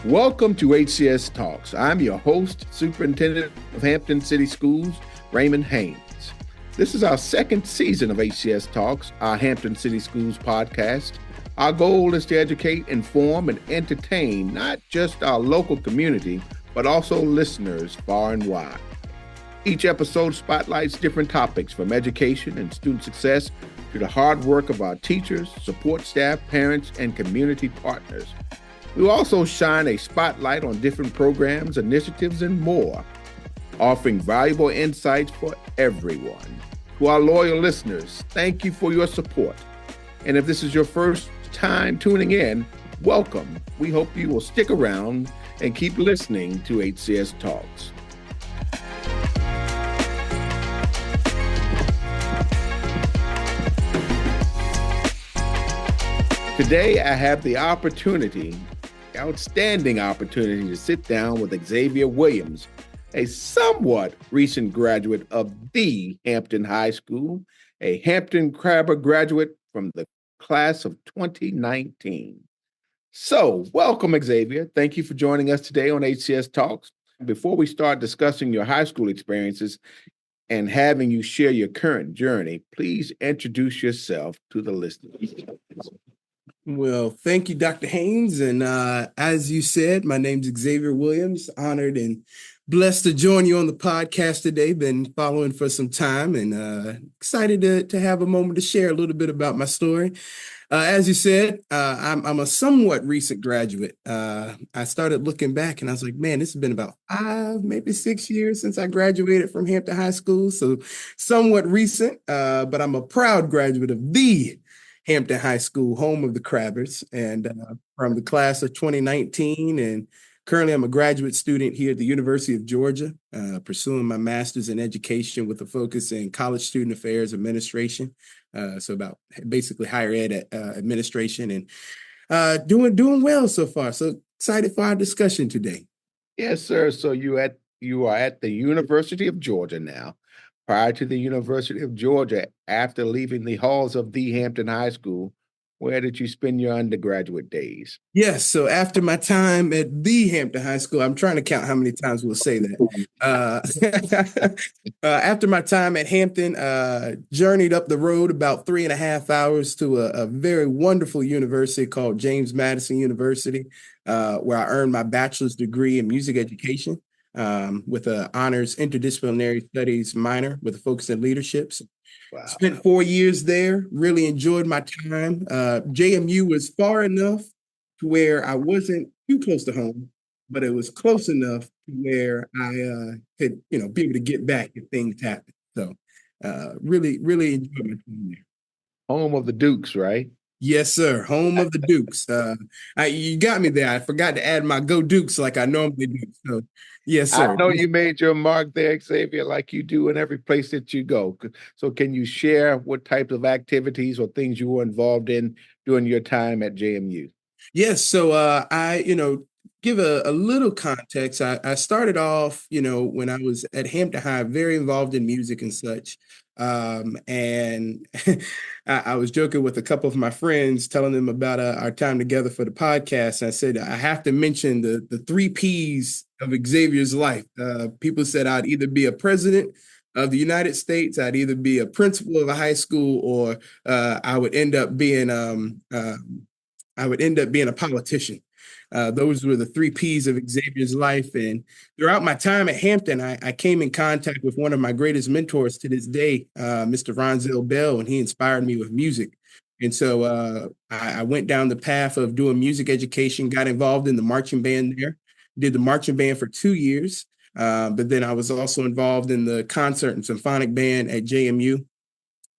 Welcome to HCS Talks. I'm your host, Superintendent of Hampton City Schools, Raymond Haynes. This is our second season of HCS Talks, our Hampton City Schools podcast. Our goal is to educate, inform, and entertain not just our local community, but also listeners far and wide. Each episode spotlights different topics from education and student success to the hard work of our teachers, support staff, parents, and community partners. We also shine a spotlight on different programs, initiatives, and more, offering valuable insights for everyone. To our loyal listeners, thank you for your support. And if this is your first time tuning in, welcome. We hope you will stick around and keep listening to HCS Talks. Today, I have the outstanding opportunity to sit down with Xaiver Williams, a somewhat recent graduate of the Hampton High School, a Hampton Crabber graduate from the class of 2019. So, welcome, Xaiver. Thank you for joining us today on HCS Talks. Before we start discussing your high school experiences and having you share your current journey, please introduce yourself to the listeners. Well, thank you, Dr. Haynes. And as you said, my name's Xaiver Williams. Honored and blessed to join you on the podcast today. Been following for some time and excited to have a moment to share a little bit about my story. As you said, I'm a somewhat recent graduate. I started looking back and I was like, man, this has been about 5, maybe 6 years since I graduated from Hampton High School. So somewhat recent, but I'm a proud graduate of the Hampton High School, home of the Crabbers, and from the class of 2019. And currently I'm a graduate student here at the University of Georgia, pursuing my master's in education with a focus in college student affairs administration. So about basically higher ed administration, and doing well so far. So excited for our discussion today. Yes, sir. So you are at the University of Georgia now. Prior to the University of Georgia, after leaving the halls of the Hampton High School, where did you spend your undergraduate days? Yes, so after my time at the Hampton High School, I'm trying to count how many times we'll say that. After my time at Hampton, journeyed up the road about 3.5 hours to a very wonderful university called James Madison University, where I earned my bachelor's degree in music education. With an honors interdisciplinary studies minor with a focus in leaderships. Wow. Spent 4 years there, really enjoyed my time. JMU was far enough to where I wasn't too close to home, but it was close enough to where I could, be able to get back if things happen. So really, really enjoyed my time there. Home of the Dukes, right? Yes, sir. Home of the Dukes. You got me there. I forgot to add my Go Dukes like I normally do. So, yes, sir. I know you made your mark there, Xaiver, like you do in every place that you go. So can you share what type of activities or things you were involved in during your time at JMU? Yes. So I give a little context. I started off, when I was at Hampton High, very involved in music and such. And I was joking with a couple of my friends, telling them about our time together for the podcast. And I said, I have to mention the 3 Ps of Xavier's life. People said I'd either be a president of the United States, I'd either be a principal of a high school, or I would end up being a politician. Those were the 3 Ps of Xavier's life. And throughout my time at Hampton, I came in contact with one of my greatest mentors to this day, Mr. Ronzel Bell, and he inspired me with music. And so I went down the path of doing music education, got involved in the marching band there, did the marching band for 2 years. But then I was also involved in the concert and symphonic band at JMU.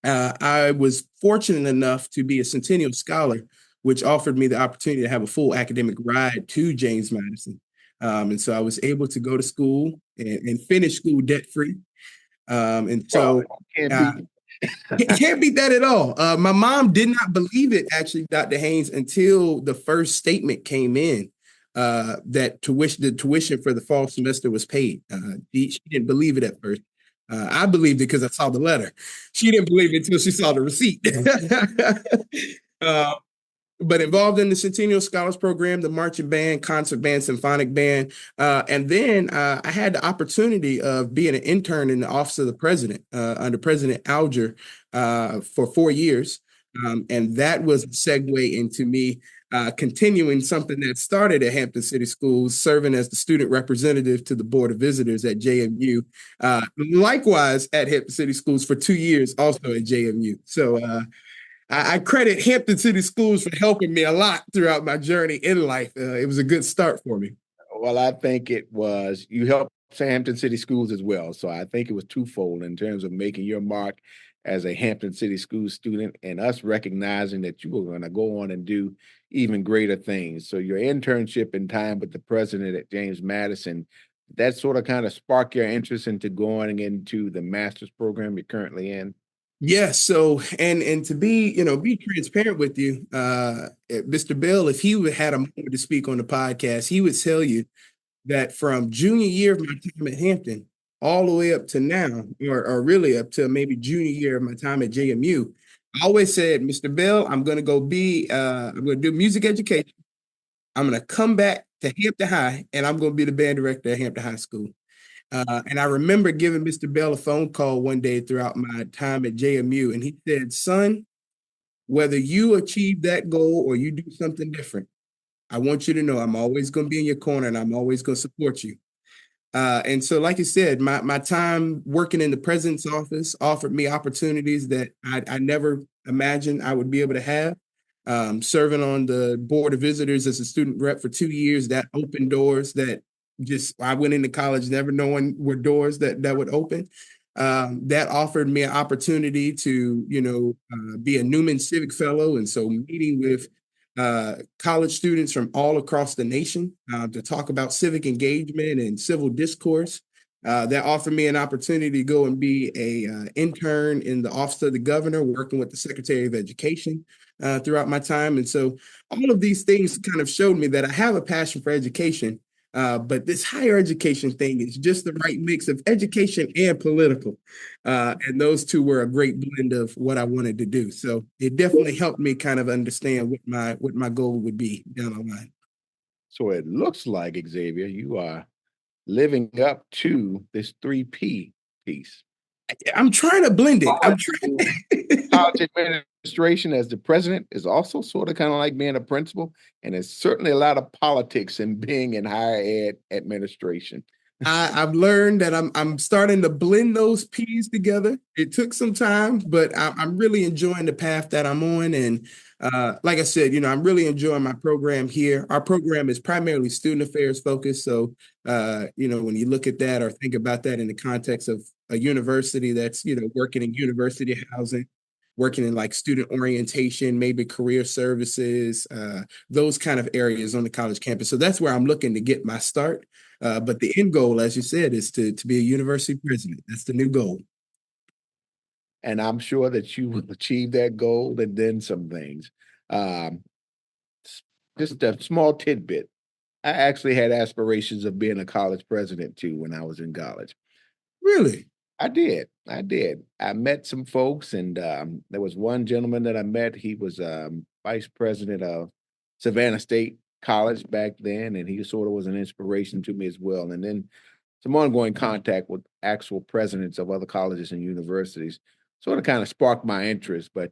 I was fortunate enough to be a Centennial Scholar, which offered me the opportunity to have a full academic ride to James Madison. And so I was able to go to school and finish school debt-free. And so can't beat that at all. My mom did not believe it, actually, Dr. Haynes, until the first statement came in that the tuition for the fall semester was paid. She didn't believe it at first. I believed it because I saw the letter. She didn't believe it until she saw the receipt. but involved in the Centennial Scholars Program, the marching band, concert band, symphonic band. And then I had the opportunity of being an intern in the Office of the President under President Alger for 4 years. And that was a segue into me continuing something that started at Hampton City Schools, serving as the student representative to the Board of Visitors at JMU. Likewise at Hampton City Schools for 2 years, also at JMU. So I credit Hampton City Schools for helping me a lot throughout my journey in life. It was a good start for me. Well, I think it was, you helped Hampton City Schools as well. So I think it was twofold in terms of making your mark as a Hampton City Schools student and us recognizing that you were going to go on and do even greater things. So your internship in time with the president at James Madison, that sort of kind of sparked your interest into going into the master's program you're currently in. Yes. So, and to be transparent with you, Mr. Bell, if he had a moment to speak on the podcast, he would tell you that from junior year of my time at Hampton all the way up to now, or really up to maybe junior year of my time at JMU, I always said, Mr. Bell, I'm going to do music education. I'm going to come back to Hampton High, and I'm going to be the band director at Hampton High School. And I remember giving Mr. Bell a phone call one day throughout my time at JMU, and he said, son, whether you achieve that goal or you do something different, I want you to know I'm always going to be in your corner and I'm always going to support you. And so, like you said, my time working in the president's office offered me opportunities that I never imagined I would be able to have. Serving on the Board of Visitors as a student rep for 2 years, that opened doors that I went into college never knowing were doors that would open. That offered me an opportunity to, be a Newman Civic Fellow. And so meeting with college students from all across the nation to talk about civic engagement and civil discourse. That offered me an opportunity to go and be a intern in the Office of the Governor, working with the Secretary of Education throughout my time. And so all of these things kind of showed me that I have a passion for education, but this higher education thing is just the right mix of education and political. And those two were a great blend of what I wanted to do. So it definitely helped me kind of understand what my goal would be down the line. So it looks like, Xaiver, you are living up to this 3P piece. I'm trying to blend it. I'm trying. College administration as the president is also sort of kind of like being a principal, and there's certainly a lot of politics in being in higher ed administration. I've learned that I'm starting to blend those P's together. It took some time, but I'm really enjoying the path that I'm on. And like I said, I'm really enjoying my program here. Our program is primarily student affairs focused. So, when you look at that or think about that in the context of a university that's, working in university housing, working in like student orientation, maybe career services, those kind of areas on the college campus. So that's where I'm looking to get my start. But the end goal, as you said, is to be a university president. That's the new goal. And I'm sure that you will achieve that goal and then some things. Just a small tidbit. I actually had aspirations of being a college president too when I was in college. Really? I did. I met some folks, and there was one gentleman that I met. He was vice president of Savannah State College back then, and he sort of was an inspiration to me as well. And then some ongoing contact with actual presidents of other colleges and universities sort of kind of sparked my interest, but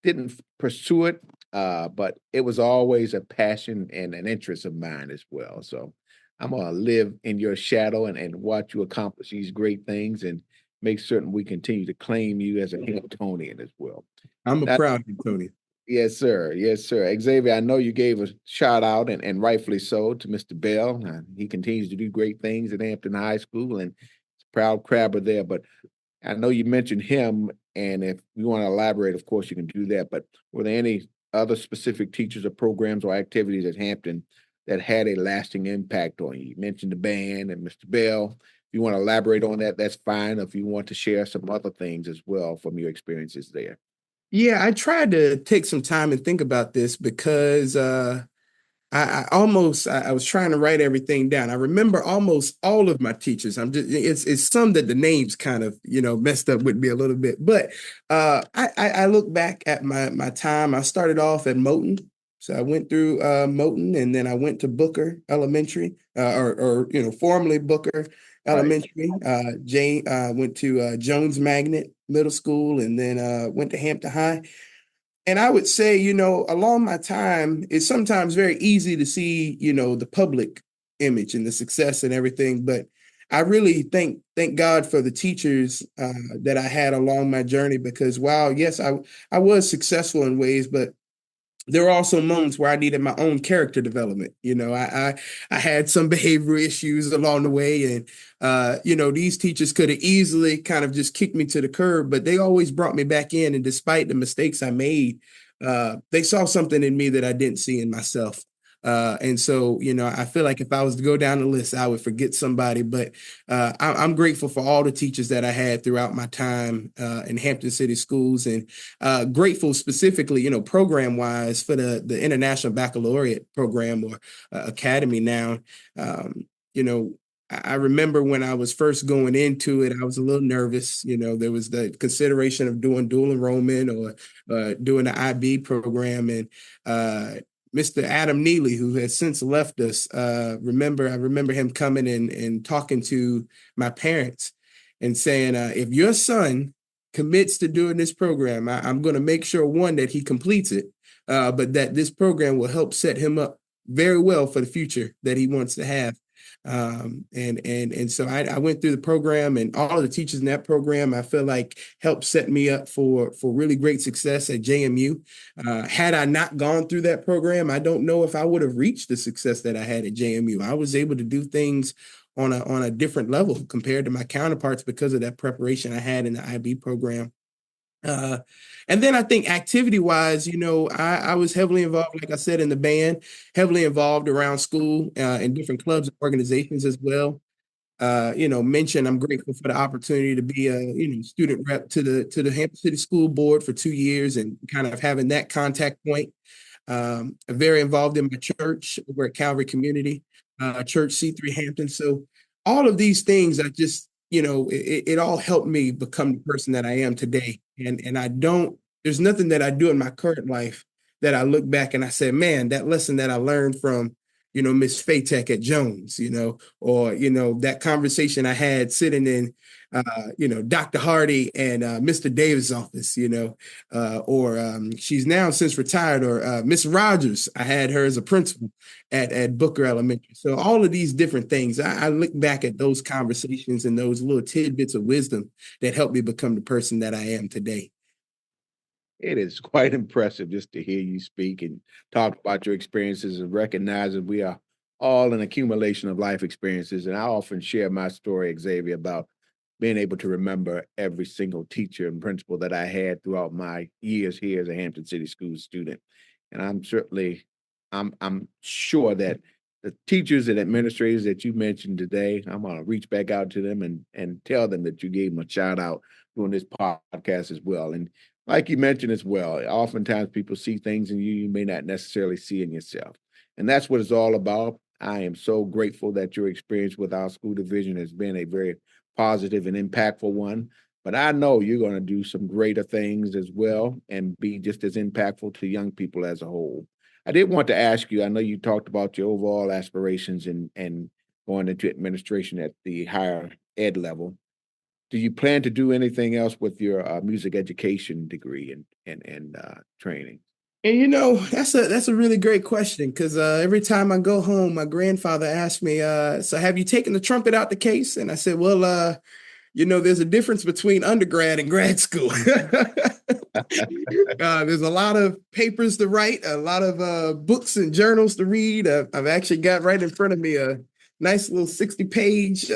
didn't pursue it. But it was always a passion and an interest of mine as well. So I'm going to live in your shadow and watch you accomplish these great things and make certain we continue to claim you as a Hamptonian as well. I'm a proud Hamptonian. Yes, sir. Yes, sir. Xaiver, I know you gave a shout out and rightfully so to Mr. Bell. He continues to do great things at Hampton High School and it's a proud crabber there. But I know you mentioned him, and if you want to elaborate, of course, you can do that. But were there any other specific teachers or programs or activities at Hampton that had a lasting impact on you? You mentioned the band and Mr. Bell. If you want to elaborate on that, that's fine. If you want to share some other things as well from your experiences there. Yeah, I tried to take some time and think about this because I was trying to write everything down. I remember almost all of my teachers. It's some that the names kind of, messed up with me a little bit. But I look back at my time. I started off at Moton So I went through Moton, and then I went to Booker Elementary, formerly Booker Right. Elementary. Went to Jones Magnet Middle School, and then went to Hampton High. And I would say, along my time, it's sometimes very easy to see, the public image and the success and everything. But I really thank God for the teachers that I had along my journey, because while, yes, I was successful in ways, but there were also moments where I needed my own character development. I had some behavioral issues along the way, and these teachers could have easily kind of just kicked me to the curb, but they always brought me back in. And despite the mistakes I made, they saw something in me that I didn't see in myself. And so, I feel like if I was to go down the list, I would forget somebody. But I'm grateful for all the teachers that I had throughout my time in Hampton City Schools, and grateful specifically, program wise, for the International Baccalaureate program, or academy now. You know, I remember when I was first going into it, I was a little nervous. There was the consideration of doing dual enrollment, or doing the IB program. And Mr. Adam Neely, who has since left us, I remember him coming and talking to my parents and saying, if your son commits to doing this program, I'm going to make sure, one, that he completes it, but that this program will help set him up very well for the future that he wants to have. And so I went through the program, and all of the teachers in that program, I feel like, helped set me up for really great success at JMU. Had I not gone through that program, I don't know if I would have reached the success that I had at JMU. I was able to do things on a different level compared to my counterparts because of that preparation I had in the IB program. And then I think activity wise, I was heavily involved, like I said, in the band, heavily involved around school, in different clubs and organizations as well. I'm grateful for the opportunity to be a student rep to the Hampton City School Board for 2 years, and kind of having that contact point. Very involved in my church over at Calvary Community Church, C3 Hampton. So all of these things, I just, it all helped me become the person that I am today. And there's nothing that I do in my current life that I look back and I say, man, that lesson that I learned from, Miss Fatek at Jones, or, that conversation I had sitting in, Dr. Hardy and Mr. Davis' office, or she's now since retired, or Miss Rogers. I had her as a principal at Booker Elementary. So all of these different things, I look back at those conversations and those little tidbits of wisdom that helped me become the person that I am today. It is quite impressive just to hear you speak and talk about your experiences, and recognize that we are all an accumulation of life experiences. And I often share my story, Xavier, about being able to remember every single teacher and principal that I had throughout my years here as a Hampton City School student. And I'm sure that the teachers and administrators that you mentioned today, I'm gonna reach back out to them and tell them that you gave them a shout out during this podcast as well. And like you mentioned as well, oftentimes people see things in you may not necessarily see in yourself. And that's what it's all about. I am so grateful that your experience with our school division has been a very positive and impactful one. But I know you're going to do some greater things as well, and be just as impactful to young people as a whole. I did want to ask you, I know you talked about your overall aspirations and going into administration at the higher ed level. Do you plan to do anything else with your music education degree and training? And that's a really great question, because every time I go home, my grandfather asks me, "So have you taken the trumpet out the case?" And I said, "Well, there's a difference between undergrad and grad school. There's a lot of papers to write, a lot of books and journals to read. I've actually got right in front of me a nice little 60-page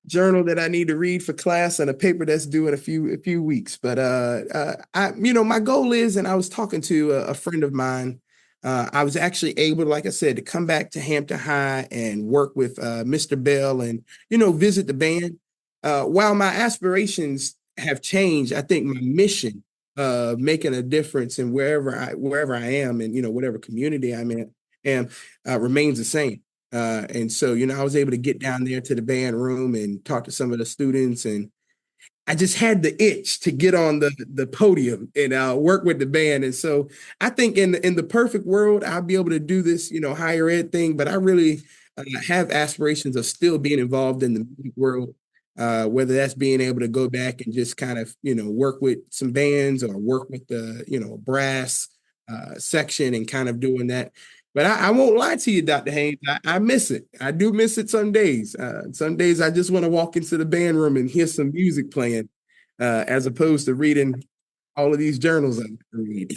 journal that I need to read for class, and a paper that's due in a few weeks. But my goal is, and I was talking to a friend of mine. I was actually able, like I said, to come back to Hampton High and work with Mr. Bell, and visit the band. While my aspirations have changed, I think my mission of making a difference in wherever I am, and whatever community I'm in, and remains the same. And so, I was able to get down there to the band room and talk to some of the students, and I just had the itch to get on the podium and work with the band. And so I think in the perfect world, I'll be able to do this, higher ed thing. But I really have aspirations of still being involved in the music world, whether that's being able to go back and just kind of, work with some bands or work with the, brass section and kind of doing that. But I won't lie to you, Dr. Haynes. I miss it. I do miss it some days. Some days I just want to walk into the band room and hear some music playing, as opposed to reading all of these journals I read.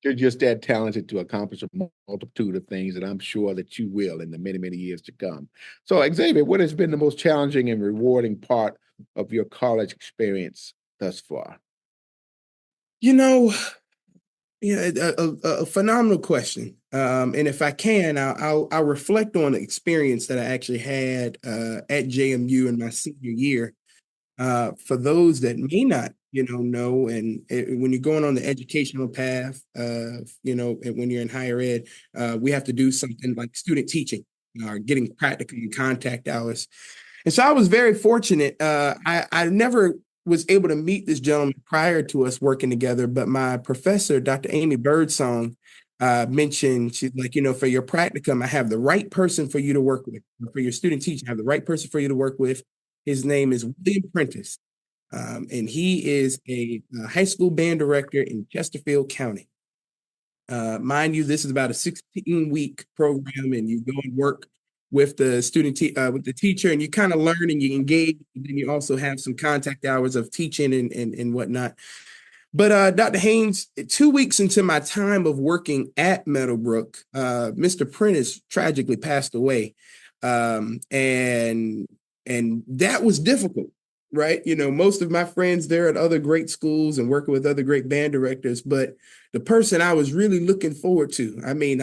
You're just that talented to accomplish a multitude of things, and I'm sure that you will in the many, many years to come. So, Xaiver, what has been the most challenging and rewarding part of your college experience thus far? Yeah, a phenomenal question. And if I can, I'll reflect on the experience that I actually had at JMU in my senior year. For those that may not, know, and when you're going on the educational path, and when you're in higher ed, we have to do something like student teaching or getting practical and contact hours. And so I was very fortunate. I never was able to meet this gentleman prior to us working together, but my professor, Dr. Amy Birdsong, mentioned, she's like, for your practicum, I have the right person for you to work with. For your student teaching, I have the right person for you to work with. His name is William Prentice, and he is a high school band director in Chesterfield County. Mind you, this is about a 16-week program, and you go and work with the with the teacher, and you kind of learn and you engage, and then you also have some contact hours of teaching and whatnot. But Dr. Haynes, 2 weeks into my time of working at Meadowbrook, Mr. Prentice tragically passed away, and that was difficult, right? Most of my friends there at other great schools and working with other great band directors, but the person I was really looking forward to, I mean,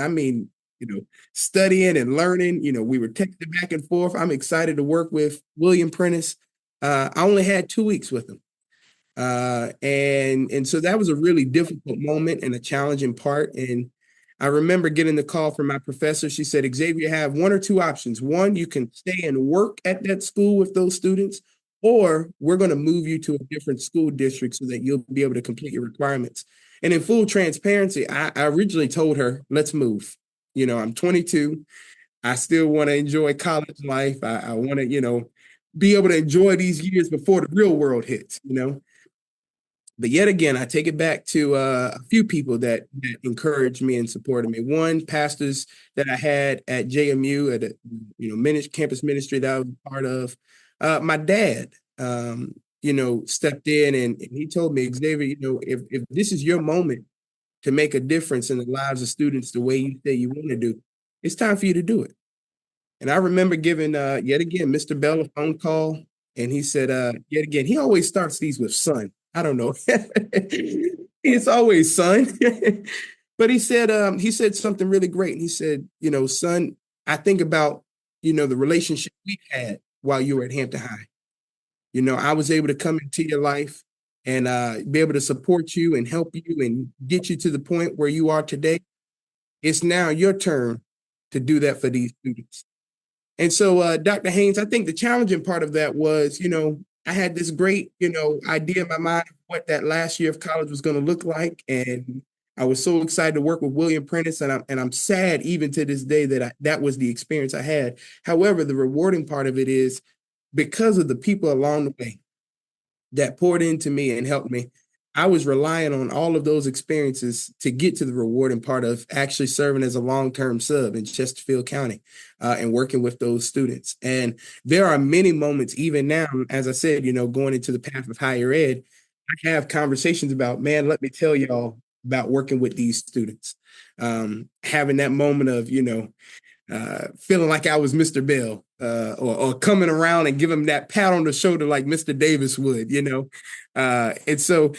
studying and learning, we were texting back and forth. I'm excited to work with William Prentice. I only had 2 weeks with him. And so that was a really difficult moment and a challenging part. And I remember getting the call from my professor. She said, Xaiver, you have one or two options. One, you can stay and work at that school with those students, or we're going to move you to a different school district so that you'll be able to complete your requirements. And in full transparency, I originally told her, let's move. I'm 22. I still want to enjoy college life. I want to, be able to enjoy these years before the real world hits, But yet again, I take it back to a few people that encouraged me and supported me. One, pastors that I had at JMU at a campus ministry that I was part of. My dad, stepped in and he told me, Xaiver, if this is your moment to make a difference in the lives of students the way you say you want to do, it's time for you to do it. And I remember giving yet again Mr. Bell a phone call, and he said, yet again, he always starts these with son. I don't know. It's always son. But he said something really great. And he said, son, I think about, the relationship we had while you were at Hampton High. I was able to come into your life and be able to support you and help you and get you to the point where you are today. It's now your turn to do that for these students. And so, Dr. Haynes, I think the challenging part of that was, I had this great, idea in my mind of what that last year of college was going to look like. And I was so excited to work with William Prentice. And I'm sad even to this day that that was the experience I had. However, the rewarding part of it is because of the people along the way that poured into me and helped me, I was relying on all of those experiences to get to the rewarding part of actually serving as a long-term sub in Chesterfield County and working with those students. And there are many moments, even now, as I said, going into the path of higher ed, I have conversations about, man, let me tell y'all about working with these students. Having that moment of, feeling like I was Mr. Bell or coming around and give him that pat on the shoulder like Mr. Davis would, and so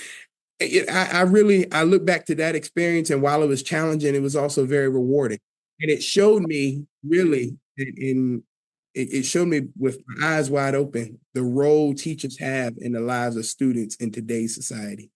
I look back to that experience, and while it was challenging, it was also very rewarding. And it showed me really it showed me with my eyes wide open the role teachers have in the lives of students in today's society.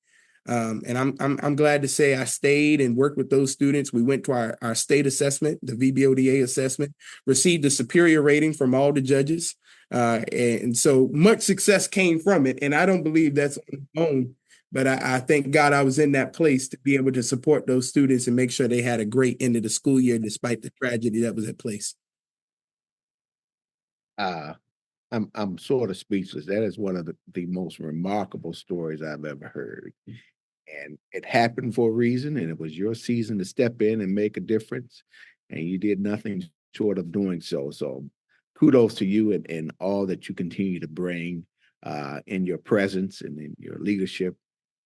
And I'm glad to say I stayed and worked with those students. We went to our state assessment, the VBODA assessment, received a superior rating from all the judges. And so much success came from it. And I don't believe that's on its own, but I thank God I was in that place to be able to support those students and make sure they had a great end of the school year, despite the tragedy that was at place. Uh, I'm sort of speechless. That is one of the most remarkable stories I've ever heard. And it happened for a reason, and it was your season to step in and make a difference. And you did nothing short of doing so. So kudos to you and all that you continue to bring in your presence and in your leadership,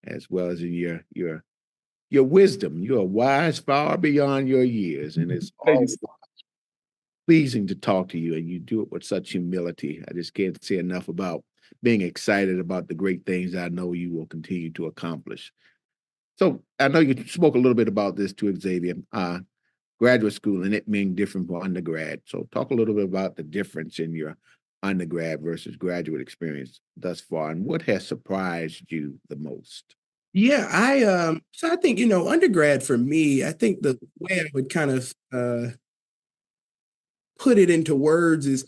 as well as in your wisdom. You are wise far beyond your years, and it's always pleasing to talk to you, and you do it with such humility. I just can't say enough about being excited about the great things I know you will continue to accomplish. So I know you spoke a little bit about this too, Xaiver, graduate school and it being different for undergrad. So talk a little bit about the difference in your undergrad versus graduate experience thus far, and what has surprised you the most? Yeah, so I think, undergrad for me, I think the way I would kind of put it into words is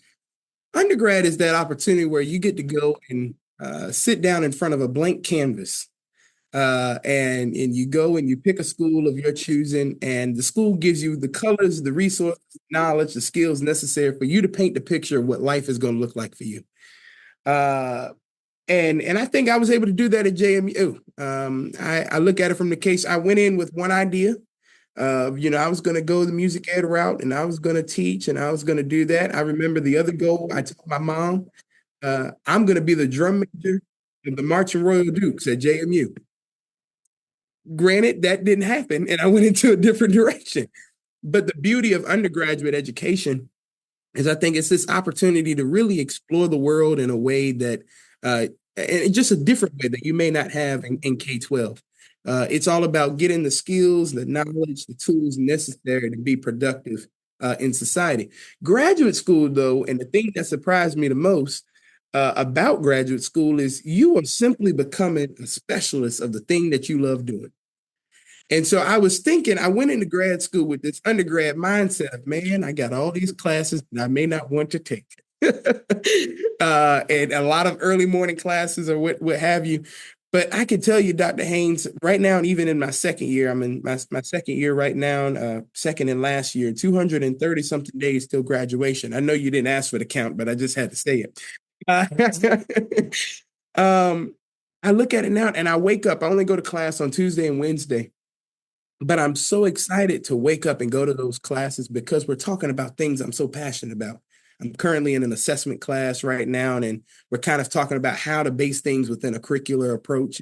undergrad is that opportunity where you get to go and sit down in front of a blank canvas. And you go and you pick a school of your choosing, and the school gives you the colors, the resources, knowledge, the skills necessary for you to paint the picture of what life is going to look like for you. Uh, and I think I was able to do that at JMU. I look at it from the case. I went in with one idea. I was going to go the music ed route, and I was going to teach, and I was going to do that. I remember the other goal. I told my mom, I'm going to be the drum major of the Marching Royal Dukes at JMU. Granted, that didn't happen, and I went into a different direction. But the beauty of undergraduate education is I think it's this opportunity to really explore the world in a way that, and just a different way that you may not have in K-12. It's all about getting the skills, the knowledge, the tools necessary to be productive in society. Graduate school, though, and the thing that surprised me the most about graduate school is you are simply becoming a specialist of the thing that you love doing. And so I was thinking, I went into grad school with this undergrad mindset of, man, I got all these classes that I may not want to take. And a lot of early morning classes or what have you. But I can tell you, Dr. Haynes, right now, and even in my second year, I'm in my second year right now, second and last year, 230 something days till graduation. I know you didn't ask for the count, but I just had to say it. I look at it now and I wake up, I only go to class on Tuesday and Wednesday. But I'm so excited to wake up and go to those classes because we're talking about things I'm so passionate about. I'm currently in an assessment class right now, and we're kind of talking about how to base things within a curricular approach.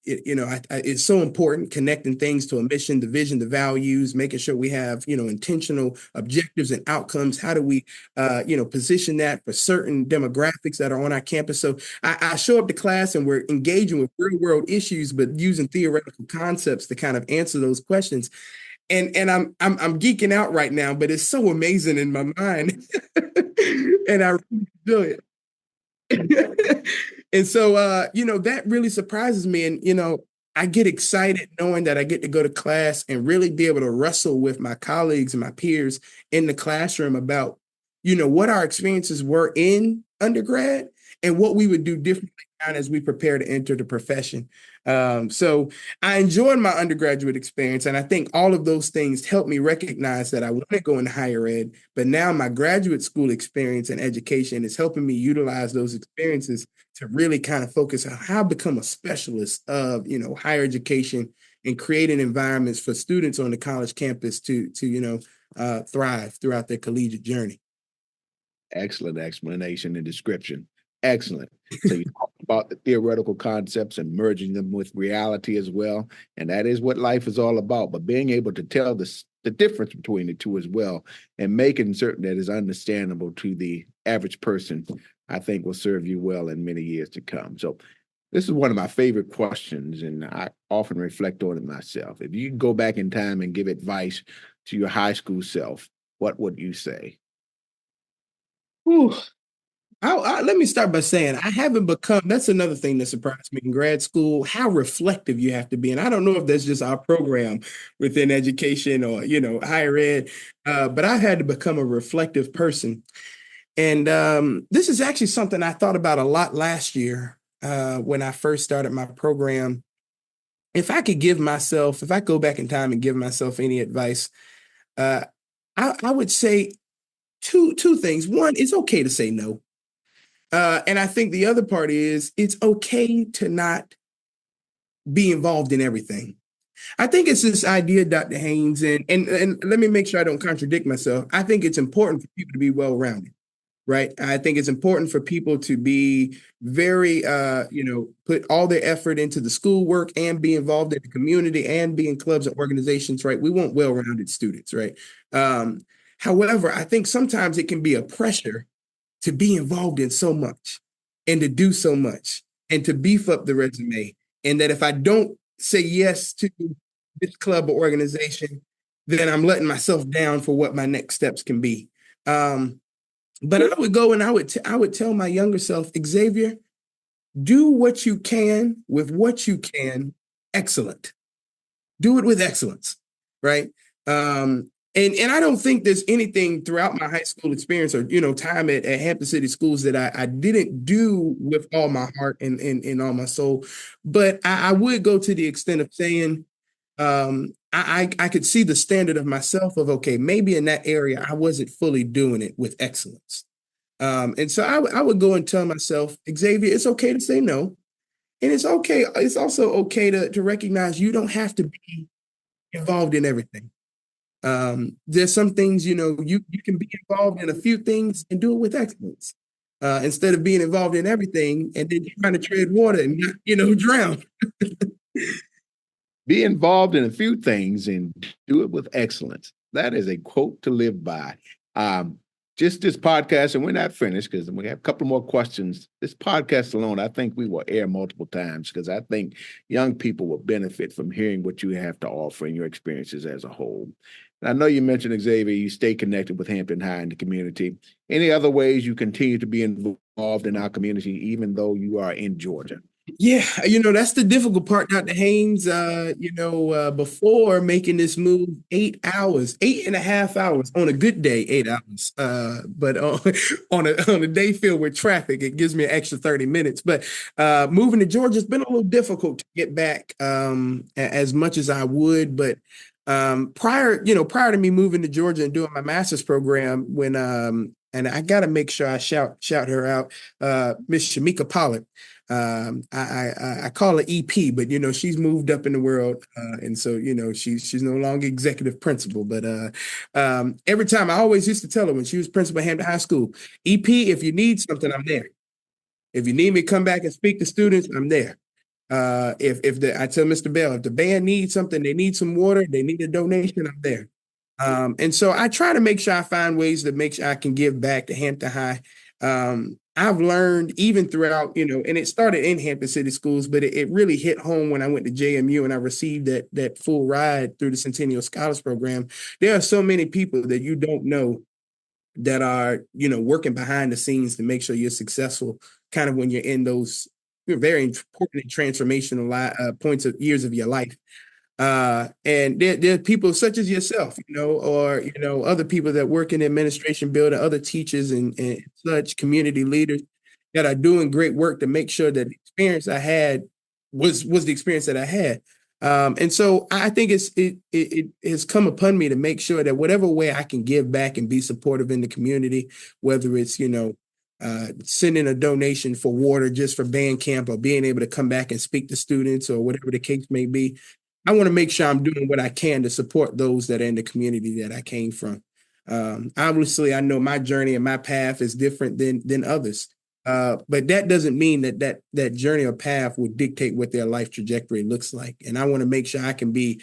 It's so important connecting things to a mission, the vision, the values, making sure we have, intentional objectives and outcomes. How do we, position that for certain demographics that are on our campus? So I show up to class and we're engaging with real world issues, but using theoretical concepts to kind of answer those questions. And I'm geeking out right now, but it's so amazing in my mind, and I really enjoy it. And so, that really surprises me. And, I get excited knowing that I get to go to class and really be able to wrestle with my colleagues and my peers in the classroom about, what our experiences were in undergrad and what we would do differently now as we prepare to enter the profession. So I enjoyed my undergraduate experience, and I think all of those things helped me recognize that I want to go into higher ed, but now my graduate school experience and education is helping me utilize those experiences to really kind of focus on how to become a specialist of, higher education and creating environments for students on the college campus to thrive throughout their collegiate journey. Excellent explanation and description. Excellent. So you talked about the theoretical concepts and merging them with reality as well. And that is what life is all about. But being able to tell the difference between the two as well and making certain that is understandable to the average person, I think will serve you well in many years to come. So this is one of my favorite questions, and I often reflect on it myself. If you could go back in time and give advice to your high school self, what would you say? Whew. Let me start by saying I haven't become, that's another thing that surprised me in grad school, how reflective you have to be. And I don't know if that's just our program within education or, higher ed, but I've had to become a reflective person. And this is actually something I thought about a lot last year when I first started my program. If I could give myself, if I go back in time and give myself any advice, uh, I would say two things. One, it's okay to say no. And I think the other part is it's okay to not be involved in everything. I think it's this idea, Dr. Haynes, and let me make sure I don't contradict myself. I think it's important for people to be well-rounded, right? I think it's important for people to be very, put all their effort into the schoolwork and be involved in the community and be in clubs and organizations, right? We want well-rounded students, right? However, I think sometimes it can be a pressure to be involved in so much and to do so much and to beef up the resume. And that if I don't say yes to this club or organization, then I'm letting myself down for what my next steps can be. But I would go and I would tell my younger self, Xaiver, do what you can with what you can. Excellent. Do it with excellence, right? And I don't think there's anything throughout my high school experience or time at Hampton City Schools that I didn't do with all my heart and all my soul. But I would go to the extent of saying I could see the standard of myself of, okay, maybe in that area I wasn't fully doing it with excellence. And so I would go and tell myself, Xaiver, it's okay to say no. And it's okay. It's also okay to recognize you don't have to be involved in everything. There's some things, you can be involved in a few things and do it with excellence. Instead of being involved in everything and then trying to tread water and not, drown. Be involved in a few things and do it with excellence. That is a quote to live by. Just this podcast, and we're not finished because we have a couple more questions. This podcast alone, I think we will air multiple times because I think young people will benefit from hearing what you have to offer and your experiences as a whole. And I know you mentioned, Xaiver, you stay connected with Hampton High and the community. Any other ways you continue to be involved in our community, even though you are in Georgia? Yeah, that's the difficult part, Dr. Haynes. Before making this move, 8 hours, 8.5 hours on a good day, 8 hours. But on a day filled with traffic, it gives me an extra 30 minutes. But moving to Georgia has been a little difficult to get back as much as I would. But prior to me moving to Georgia and doing my master's program, and I got to make sure I shout her out, Miss Shamika Pollard. I call her EP, but she's moved up in the world, and so she's no longer executive principal. But every time I always used to tell her when she was principal at Hampton High School, EP, if you need something, I'm there. If you need me to come back and speak to students, I'm there. I tell Mr. Bell, if the band needs something, they need some water, they need a donation, I'm there. And so I try to make sure I find ways to make sure I can give back to Hampton High. I've learned even throughout, and it started in Hampton City Schools, but it really hit home when I went to JMU and I received that full ride through the Centennial Scholars Program. There are so many people that you don't know that are, working behind the scenes to make sure you're successful kind of when you're in those very important and transformational points of years of your life. And there are people such as yourself, or, other people that work in the administration building, other teachers and such community leaders that are doing great work to make sure that the experience I had was the experience that I had. And so I think it has come upon me to make sure that whatever way I can give back and be supportive in the community, whether it's, sending a donation for water just for band camp or being able to come back and speak to students or whatever the case may be, I want to make sure I'm doing what I can to support those that are in the community that I came from. Obviously, I know my journey and my path is different than others. But that doesn't mean that journey or path would dictate what their life trajectory looks like. And I want to make sure I can be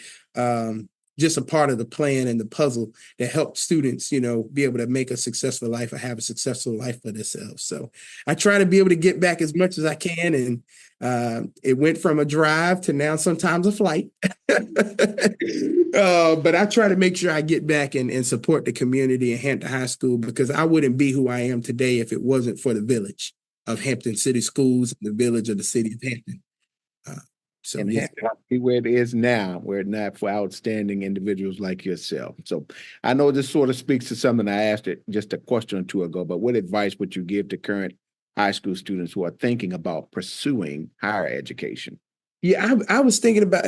just a part of the plan and the puzzle that helps students, be able to make a successful life or have a successful life for themselves. So I try to be able to get back as much as I can. And it went from a drive to now sometimes a flight. But I try to make sure I get back and support the community in Hampton High School, because I wouldn't be who I am today if it wasn't for the village of Hampton City Schools and the village of the city of Hampton. So and yeah, be where it is now, were it not for outstanding individuals like yourself. So I know this sort of speaks to something I asked it just a question or two ago, but what advice would you give to current high school students who are thinking about pursuing higher education? Yeah, I was thinking about,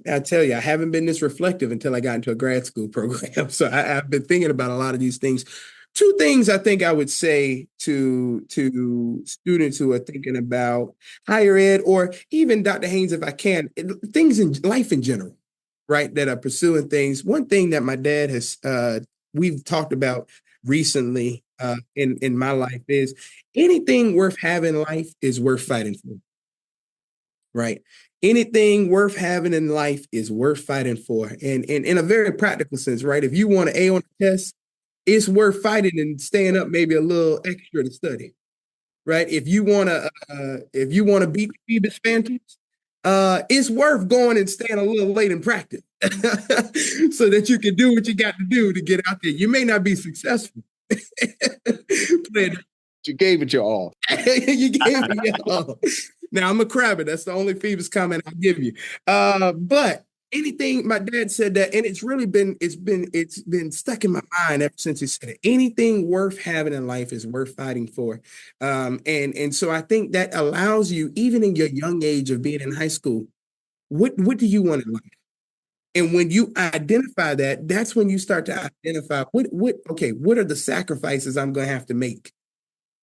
I tell you, I haven't been this reflective until I got into a grad school program. So I've been thinking about a lot of these things. Two things I think I would say to students who are thinking about higher ed, or even Dr. Haynes, if I can, things in life in general, right, that are pursuing things. One thing that my dad has, we've talked about recently in my life is anything worth having in life is worth fighting for, right? Anything worth having in life is worth fighting for. And in a very practical sense, right? If you want an A on the test, it's worth fighting and staying up maybe a little extra to study, right? If you want to beat the Phoebus Phantoms, it's worth going and staying a little late in practice so that you can do what you got to do to get out there. You may not be successful. You gave it your all. You gave it your all. Now I'm a crabber. That's the only Phoebus comment I'll give you. But anything, my dad said that, and it's been stuck in my mind ever since he said it. Anything worth having in life is worth fighting for. And so I think that allows you, even in your young age of being in high school, what do you want in life? And when you identify that, that's when you start to identify what are the sacrifices I'm going to have to make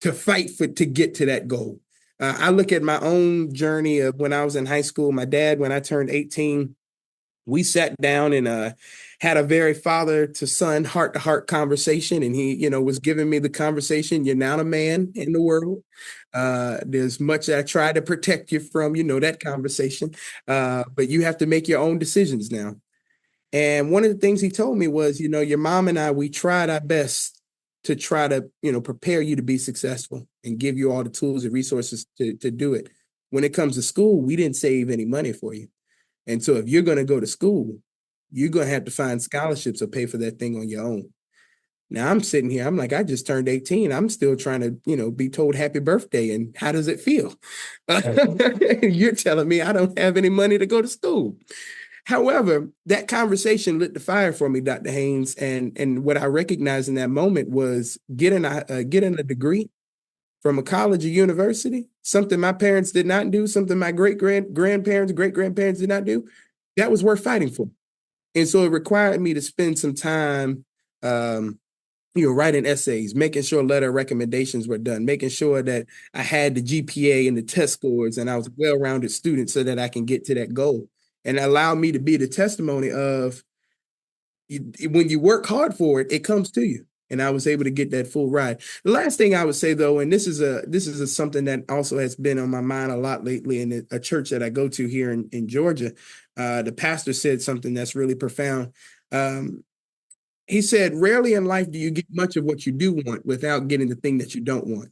to fight to get to that goal. I look at my own journey of when I was in high school. My dad, when I turned 18, we sat down and had a very father to son, heart to heart conversation. And he, was giving me the conversation. You're not a man in the world. There's much that I try to protect you from, that conversation. But you have to make your own decisions now. And one of the things he told me was, your mom and I, we tried our best to try to, prepare you to be successful and give you all the tools and resources to do it. When it comes to school, we didn't save any money for you. And so if you're going to go to school, you're going to have to find scholarships or pay for that thing on your own. Now I'm sitting here, I'm like, I just turned 18. I'm still trying to, be told happy birthday. And how does it feel? You're telling me I don't have any money to go to school. However, that conversation lit the fire for me, Dr. Haynes. And what I recognized in that moment was getting a degree from a college or university, something my parents did not do, something my great-grandparents did not do, that was worth fighting for. And so it required me to spend some time, writing essays, making sure letter recommendations were done, making sure that I had the GPA and the test scores and I was a well-rounded student so that I can get to that goal. And allow me to be the testimony of when you work hard for it, it comes to you. And I was able to get that full ride. The last thing I would say, though, and this is something that also has been on my mind a lot lately in a church that I go to here in Georgia, the pastor said something that's really profound. He said, rarely in life do you get much of what you do want without getting the thing that you don't want.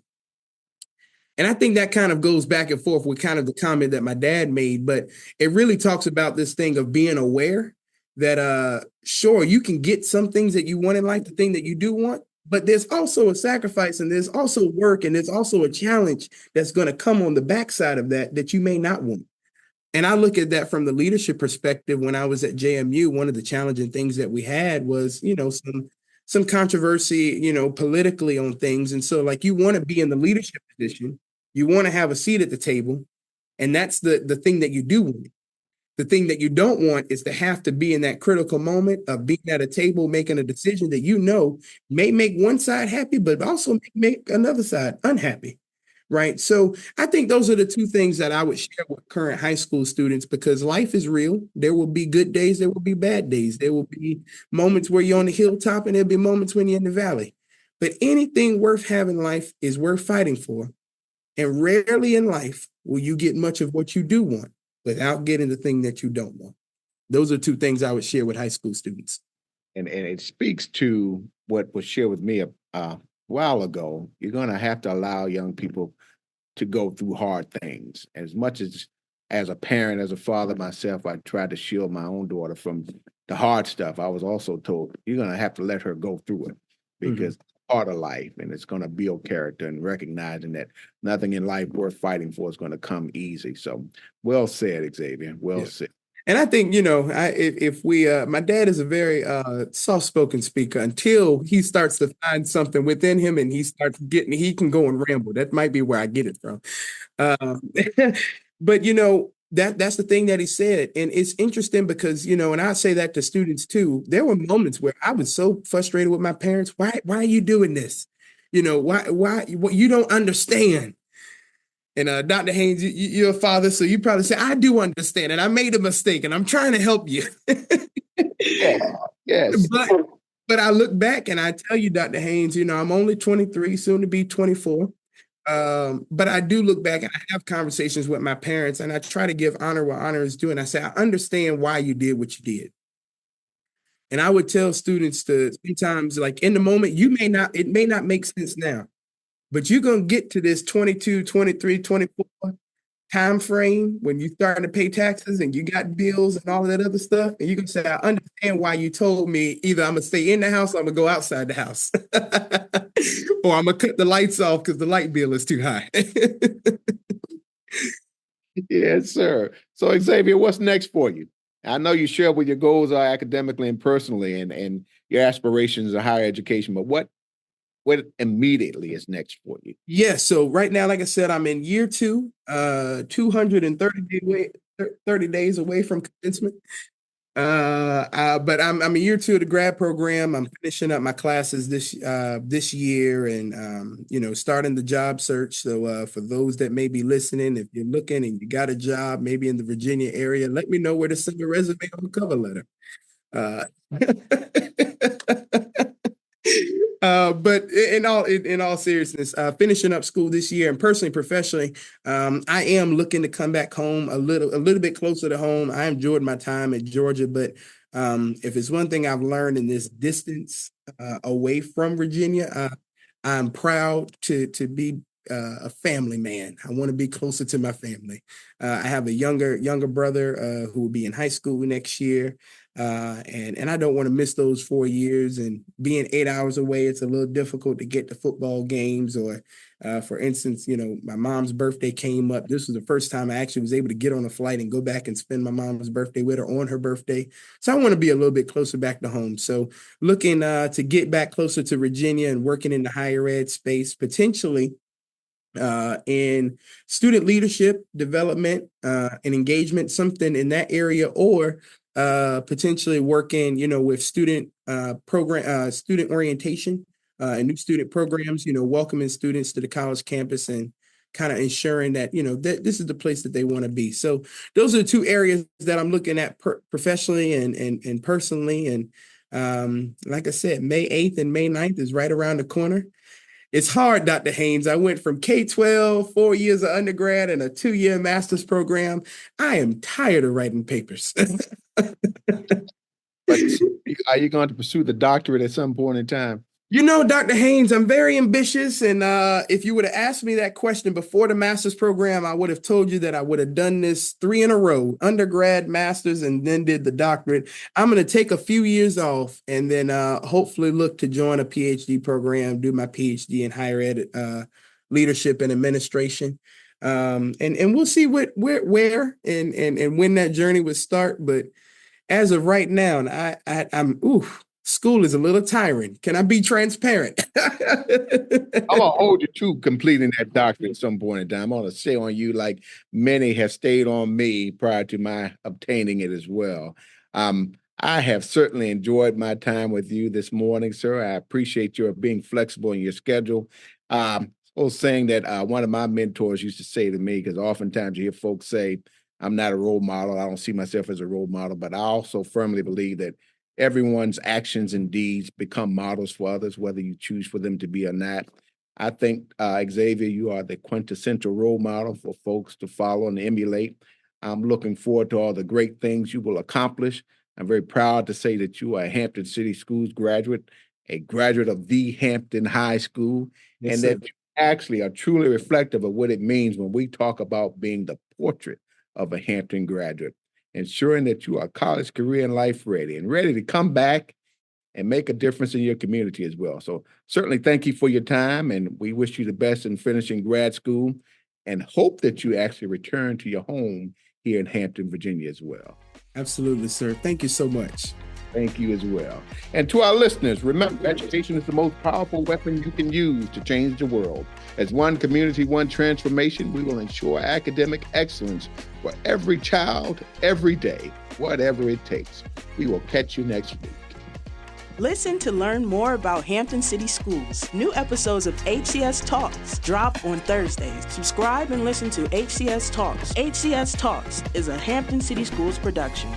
And I think that kind of goes back and forth with kind of the comment that my dad made, but it really talks about this thing of being aware that, sure, you can get some things that you want in life, the thing that you do want, but there's also a sacrifice and there's also work and there's also a challenge that's going to come on the backside of that you may not want. And I look at that from the leadership perspective. When I was at JMU, one of the challenging things that we had was, some controversy, politically on things. And so like you want to be in the leadership position, you want to have a seat at the table. And that's the thing that you do want. The thing that you don't want is to have to be in that critical moment of being at a table, making a decision that may make one side happy, but also make another side unhappy. Right. So I think those are the two things that I would share with current high school students, because life is real. There will be good days. There will be bad days. There will be moments where you're on the hilltop and there'll be moments when you're in the valley. But anything worth having in life is worth fighting for. And rarely in life will you get much of what you do want without getting the thing that you don't want. those are two things I would share with high school students. And it speaks to what was shared with me a while ago. You're going to have to allow young people to go through hard things. As much as a parent, as a father myself, I tried to shield my own daughter from the hard stuff. I was also told you're going to have to let her go through it because it's part of life, and it's going to build character, and recognizing that nothing in life worth fighting for is going to come easy. So well said, Xaiver. Well said. And I think, if we, my dad is a very soft-spoken speaker until he starts to find something within him and he can go and ramble. That might be where I get it from. But, that's the thing that he said. And it's interesting because, and I say that to students too. There were moments where I was so frustrated with my parents. Why are you doing this? Why you don't understand? And Dr. Haynes, you're a father, so you probably say, I do understand, and I made a mistake, and I'm trying to help you. Yes. But I look back and I tell you, Dr. Haynes, I'm only 23, soon to be 24. But I do look back and I have conversations with my parents, and I try to give honor where honor is due. And I say, I understand why you did what you did. And I would tell students to sometimes, like in the moment, it may not make sense now. But you're going to get to this 22, 23, 24 time frame when you're starting to pay taxes and you got bills and all of that other stuff. And you can say, I understand why you told me either I'm going to stay in the house or I'm going to go outside the house. Or I'm going to cut the lights off because the light bill is too high. Yes, sir. So, Xaiver, what's next for you? I know you share what your goals are academically and personally, and your aspirations of higher education, but what immediately is next for you? Yeah, so right now, like I said, I'm in year 2, 30 days away from commencement. But I'm in year 2 of the grad program. I'm finishing up my classes this year, and starting the job search. So for those that may be listening, if you're looking and you got a job, maybe in the Virginia area, let me know where to send a resume or a cover letter. But in all seriousness, finishing up school this year, and personally, professionally, I am looking to come back home a little bit closer to home. I enjoyed my time at Georgia, but if it's one thing I've learned in this distance away from Virginia, I'm proud to be a family man. I want to be closer to my family. I have a younger brother who will be in high school next year. And I don't want to miss those 4 years, and being 8 hours away, it's a little difficult to get to football games, or for instance, my mom's birthday came up. This was the first time I actually was able to get on a flight and go back and spend my mom's birthday with her on her birthday. So I want to be a little bit closer back to home. So looking to get back closer to Virginia and working in the higher ed space, potentially in student leadership development and engagement, something in that area, or potentially working, with student student orientation and new student programs, welcoming students to the college campus and kind of ensuring that, that this is the place that they want to be. So those are the 2 areas that I'm looking at professionally and personally. And like I said, May 8th and May 9th is right around the corner. It's hard, Dr. Haynes. I went from K-12, 4 years of undergrad, and a 2-year master's program. I am tired of writing papers. But are you going to pursue the doctorate at some point in time? Dr. Haynes, I'm very ambitious. And if you would have asked me that question before the master's program, I would have told you that I would have done this 3 in a row, undergrad, master's, and then did the doctorate. I'm going to take a few years off and then hopefully look to join a PhD program, do my PhD in higher ed leadership and administration. And we'll see where and when that journey would start. But as of right now, I'm school is a little tiring. Can I be transparent? I'm gonna hold you to completing that doctorate at some point in time. I'm gonna say on you, like many have stayed on me prior to my obtaining it as well. I have certainly enjoyed my time with you this morning, sir. I appreciate your being flexible in your schedule. I was saying that one of my mentors used to say to me, because oftentimes you hear folks say, I'm not a role model. I don't see myself as a role model, but I also firmly believe that everyone's actions and deeds become models for others, whether you choose for them to be or not. I think, Xaiver, you are the quintessential role model for folks to follow and emulate. I'm looking forward to all the great things you will accomplish. I'm very proud to say that you are a Hampton City Schools graduate, a graduate of the Hampton High School, Yes, and sir. that you actually are truly reflective of what it means when we talk about being the portrait of a Hampton graduate, ensuring that you are college, career, and life ready and ready to come back and make a difference in your community as well. So certainly thank you for your time, and we wish you the best in finishing grad school and hope that you actually return to your home here in Hampton, Virginia as well. Absolutely, sir. Thank you so much. Thank you as well. And to our listeners, remember, education is the most powerful weapon you can use to change the world. As one community, one transformation, we will ensure academic excellence for every child, every day, whatever it takes. We will catch you next week. Listen to learn more about Hampton City Schools. New episodes of HCS Talks drop on Thursdays. Subscribe and listen to HCS Talks. HCS Talks is a Hampton City Schools production.